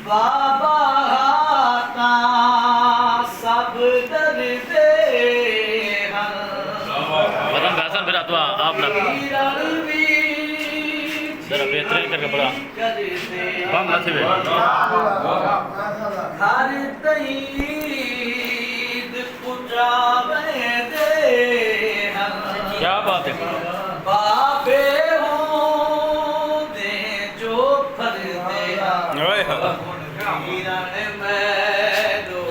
बाबा ता सब डरदे हन बदन बहसन फिर अतवा आप लग जरा बेहतरीन करके पड़ा बम लथे वे घर तईद पुजावे दे हन क्या बात है बाबे होंदे जो फरदे हन हीरन मैलो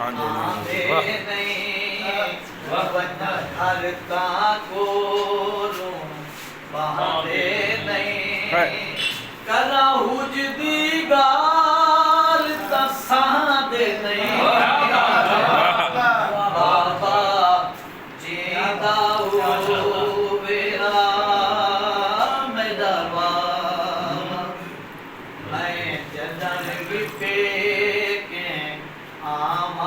आंदे नहीं ववन हर ता कोलों बहादे नहीं कला हुजदी गाल तसादे नहीं बाबा जीदा हुवेरा मेरा मैं जदन विपे के आम